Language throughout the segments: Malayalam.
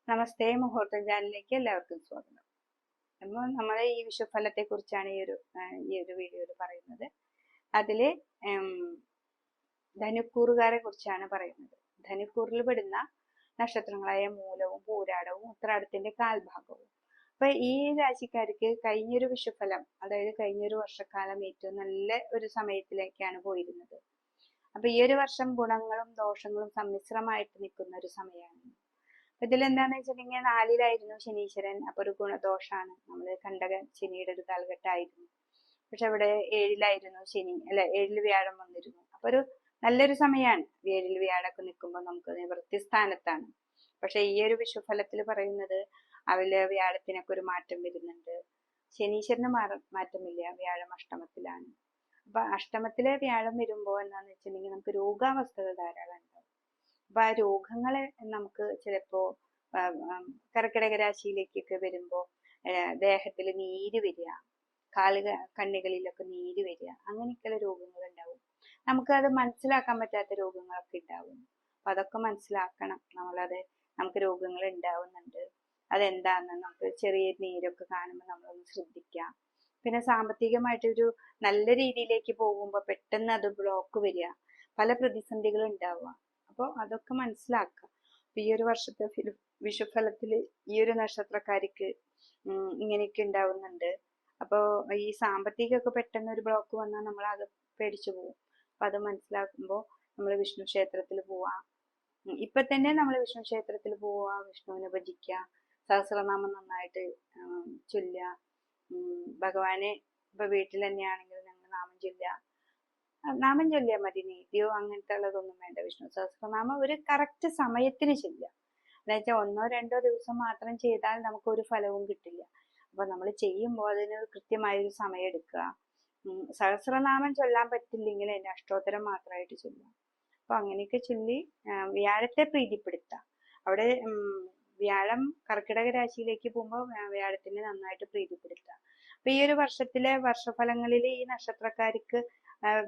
നമസ്തേ, മുഹൂർത്തം ചാനലിലേക്ക് എല്ലാവർക്കും സ്വാഗതം. അപ്പോൾ നമ്മൾ ഈ വിഷുഫലത്തെ കുറിച്ചാണ് ഈ ഒരു വീഡിയോയിൽ പറയുന്നത്. അതില് ധനുക്കൂറുകാരെ കുറിച്ചാണ് പറയുന്നത്. ധനുക്കൂറിൽ പെടുന്ന നക്ഷത്രങ്ങളായ മൂലവും പൂരാടവും ഉത്രാടത്തിന്റെ കാൽഭാഗവും. അപ്പൊ ഈ രാശിക്കാർക്ക് കഴിഞ്ഞൊരു വിഷുഫലം, അതായത് കഴിഞ്ഞൊരു വർഷക്കാലം ഏറ്റവും നല്ല ഒരു സമയത്തിലേക്കാണ് പോയിരുന്നത്. അപ്പൊ ഈ ഒരു വർഷം ഗുണങ്ങളും ദോഷങ്ങളും സമ്മിശ്രമായിട്ട് നിൽക്കുന്ന ഒരു സമയമാണ്. ഇതിലെന്താന്ന് വെച്ചിട്ടുണ്ടെങ്കിൽ 4-ലായിരുന്നു ശനീശ്വരൻ. അപ്പൊ ഒരു ഗുണദോഷാണ്. നമ്മള് കണ്ടക ശനിയുടെ ഒരു കാലഘട്ടമായിരുന്നു. പക്ഷെ ഇവിടെ 7-ലായിരുന്നു ശനി, അല്ല 7-ൽ വ്യാഴം വന്നിരുന്നു. അപ്പൊ ഒരു നല്ലൊരു സമയമാണ്. 7-ൽ വ്യാഴമൊക്കെ നിൽക്കുമ്പോൾ നമുക്ക് നിവൃത്തിസ്ഥാനത്താണ്. പക്ഷെ ഈ ഒരു വിഷുഫലത്തിൽ പറയുന്നത് അവല് വ്യാഴത്തിനൊക്കെ ഒരു മാറ്റം വരുന്നുണ്ട്. ശനീശ്വരന് മാറ്റമില്ല, വ്യാഴം അഷ്ടമത്തിലാണ്. അപ്പൊ അഷ്ടമത്തിലെ വ്യാഴം വരുമ്പോ എന്താന്ന് വെച്ചിട്ടുണ്ടെങ്കിൽ നമുക്ക് രോഗാവസ്ഥകൾ ധാരാളം ഉണ്ടാവും. അപ്പൊ ആ രോഗങ്ങളെ നമുക്ക് ചിലപ്പോ കർക്കിടക രാശിയിലേക്കൊക്കെ വരുമ്പോ ദേഹത്തിൽ നീര് വരിക, കണ്ണികളിലൊക്കെ നീര് വരിക, അങ്ങനെയൊക്കെയുള്ള രോഗങ്ങൾ ഉണ്ടാവും. നമുക്കത് മനസ്സിലാക്കാൻ പറ്റാത്ത രോഗങ്ങളൊക്കെ ഉണ്ടാവും. അപ്പൊ അതൊക്കെ മനസ്സിലാക്കണം. നമുക്ക് രോഗങ്ങൾ ഉണ്ടാവുന്നുണ്ട്, അതെന്താന്ന് നമുക്ക് ചെറിയ നീരൊക്കെ കാണുമ്പോൾ നമ്മളൊന്ന് ശ്രദ്ധിക്കാം. പിന്നെ സാമ്പത്തികമായിട്ടൊരു നല്ല രീതിയിലേക്ക് പോകുമ്പോൾ പെട്ടെന്ന് അത് ബ്ലോക്ക് വരിക, പല പ്രതിസന്ധികളും ഉണ്ടാവുക. അപ്പോൾ അതൊക്കെ മനസ്സിലാക്കുക. ഈ ഒരു വർഷത്തെ വിഷുഫലത്തില് ഈ ഒരു നക്ഷത്രക്കാർക്ക് ഇങ്ങനെയൊക്കെ ഉണ്ടാവുന്നുണ്ട്. അപ്പോൾ ഈ സാമ്പത്തികമൊക്കെ പെട്ടെന്ന് ഒരു ബ്ലോക്ക് വന്നാൽ നമ്മൾ അത് പേടിച്ചു പോകും. അപ്പൊ അത് മനസ്സിലാക്കുമ്പോൾ നമ്മൾ വിഷ്ണു ക്ഷേത്രത്തിൽ പോവാം. ഇപ്പൊ തന്നെ നമ്മൾ വിഷ്ണു ക്ഷേത്രത്തിൽ പോവുക, വിഷ്ണുവിനെ ഭജിക്കുക, സഹസ്രനാമം നന്നായിട്ട് ചൊല്ലുക. ഭഗവാനെ ഇപ്പൊ വീട്ടിൽ തന്നെയാണെങ്കിൽ ഞങ്ങൾ നാമം ചൊല്ലിയാൽ മതി. നീതിയോ അങ്ങനത്തെ ഉള്ളതൊന്നും വേണ്ട. വിഷ്ണു സഹസ്രനാമം ഒരു കറക്റ്റ് സമയത്തിന് ചൊല്ലുക. എന്നുവെച്ചാൽ 1-2 ദിവസം മാത്രം ചെയ്താൽ നമുക്ക് ഒരു ഫലവും കിട്ടില്ല. അപ്പൊ നമ്മൾ ചെയ്യുമ്പോൾ അതിന് കൃത്യമായൊരു സമയം എടുക്കുക. സഹസ്രനാമം ചൊല്ലാൻ പറ്റില്ലെങ്കിൽ അതിന്റെ അഷ്ടോത്തരം മാത്രമായിട്ട് ചൊല്ലുക. അപ്പൊ അങ്ങനെയൊക്കെ ചൊല്ലി വ്യാഴത്തെ പ്രീതിപ്പെടുത്തുക. അവിടെ വ്യാഴം കർക്കിടക രാശിയിലേക്ക് പോകുമ്പോൾ വ്യാഴത്തിനെ നന്നായിട്ട് പ്രീതിപ്പെടുത്തുക. അപ്പൊ ഈ ഒരു വർഷത്തിലെ വർഷഫലങ്ങളിൽ ഈ നക്ഷത്രക്കാർക്ക്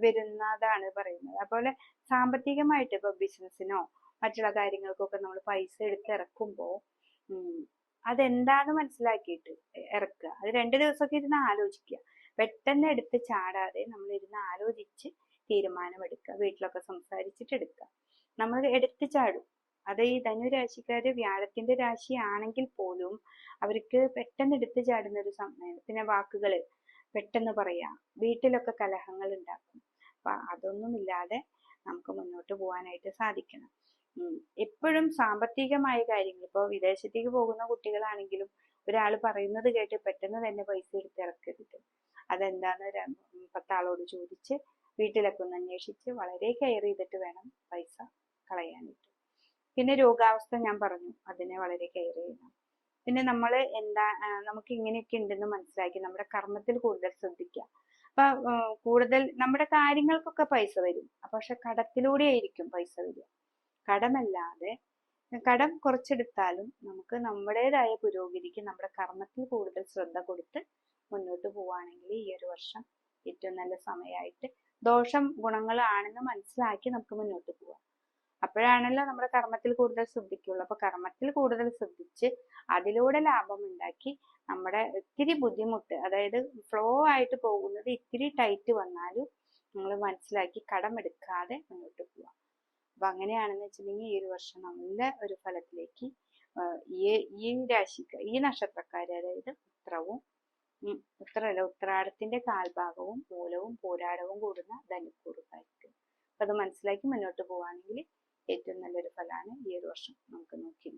വരുന്നതാണ് പറയുന്നത്. അതുപോലെ സാമ്പത്തികമായിട്ട് ഇപ്പൊ ബിസിനസ്സിനോ മറ്റുള്ള കാര്യങ്ങൾക്കൊക്കെ നമ്മൾ പൈസ എടുത്ത് ഇറക്കുമ്പോൾ അതെന്താന്ന് മനസ്സിലാക്കിയിട്ട് ഇറക്കുക. അത് 2 ദിവസമൊക്കെ ഇരുന്ന് ആലോചിക്കുക. പെട്ടെന്ന് എടുത്ത് ചാടാതെ നമ്മൾ ഇരുന്ന് ആലോചിച്ച് തീരുമാനമെടുക്കുക. വീട്ടിലൊക്കെ സംസാരിച്ചിട്ട് എടുക്കുക. നമ്മൾ എടുത്ത് ചാടും. അത് ഈ ധനുരാശിക്കാര് വ്യാഴത്തിന്റെ രാശി ആണെങ്കിൽ പോലും അവർക്ക് പെട്ടെന്ന് എടുത്തു ചാടുന്ന ഒരു സമയം. പിന്നെ വാക്കുകള് പെട്ടെന്ന് പറയാം, വീട്ടിലൊക്കെ കലഹങ്ങൾ ഉണ്ടാക്കും. അപ്പൊ അതൊന്നുമില്ലാതെ നമുക്ക് മുന്നോട്ട് പോകാനായിട്ട് സാധിക്കണം. എപ്പോഴും സാമ്പത്തികമായ കാര്യങ്ങൾ, ഇപ്പൊ വിദേശത്തേക്ക് പോകുന്ന കുട്ടികളാണെങ്കിലും ഒരാൾ പറയുന്നത് കേട്ട് പെട്ടെന്ന് തന്നെ പൈസ എടുത്ത് ഇറക്കരുത്. അതെന്താന്ന് 10 ആളോട് ചോദിച്ച് വീട്ടിലൊക്കെ ഒന്ന് അന്വേഷിച്ച് വളരെ കെയർ ചെയ്തിട്ട് വേണം പൈസ കളയാനായിട്ട്. പിന്നെ രോഗാവസ്ഥ ഞാൻ പറഞ്ഞു, അതിനെ വളരെ കെയർ ചെയ്യണം. പിന്നെ നമ്മൾ നമുക്ക് ഇങ്ങനെയൊക്കെ ഉണ്ടെന്ന് മനസ്സിലാക്കി നമ്മുടെ കർമ്മത്തിൽ കൂടുതൽ ശ്രദ്ധിക്കുക. അപ്പൊ കൂടുതൽ നമ്മുടെ കാര്യങ്ങൾക്കൊക്കെ പൈസ വരും, പക്ഷെ കടത്തിലൂടെ ആയിരിക്കും പൈസ വരിക. കടം കുറച്ചെടുത്താലും നമുക്ക് നമ്മുടേതായ പുരോഗതിക്ക് നമ്മുടെ കർമ്മത്തിൽ കൂടുതൽ ശ്രദ്ധ കൊടുത്ത് മുന്നോട്ട് പോവുകയാണെങ്കിൽ ഈ ഒരു വർഷം ഏറ്റവും നല്ല സമയമായിട്ട്, ദോഷം ഗുണങ്ങളാണെന്ന് മനസ്സിലാക്കി നമുക്ക് മുന്നോട്ട് പോവാം. അപ്പോഴാണല്ലോ നമ്മുടെ കർമ്മത്തിൽ കൂടുതൽ ശ്രദ്ധിക്കുള്ളൂ. അപ്പൊ കർമ്മത്തിൽ കൂടുതൽ ശ്രദ്ധിച്ച് അതിലൂടെ ലാഭം ഉണ്ടാക്കി നമ്മുടെ ഇത്തിരി ബുദ്ധിമുട്ട്, അതായത് ഫ്ലോ ആയിട്ട് പോകുന്നത് ഇത്തിരി ടൈറ്റ് വന്നാലും നമ്മൾ മനസ്സിലാക്കി കടമെടുക്കാതെ മുന്നോട്ട് പോവാം. അപ്പൊ അങ്ങനെയാണെന്ന് വെച്ചിട്ടുണ്ടെങ്കിൽ ഈ ഒരു വർഷം നല്ല ഒരു ഫലത്തിലേക്ക് ഈ രാശിക്ക്, ഈ നക്ഷത്രക്കാര്, അതായത് ഉത്രാടത്തിന്റെ കാൽഭാഗവും മൂലവും പോരാടവും കൂടുന്ന ധനുക്കൂറുകാർക്ക് അത് മനസ്സിലാക്കി മുന്നോട്ട് പോവുകയാണെങ്കിൽ ഏറ്റവും നല്ലൊരു ഫലമാണ് ഈ ഒരു വർഷം നമുക്ക് നോക്കി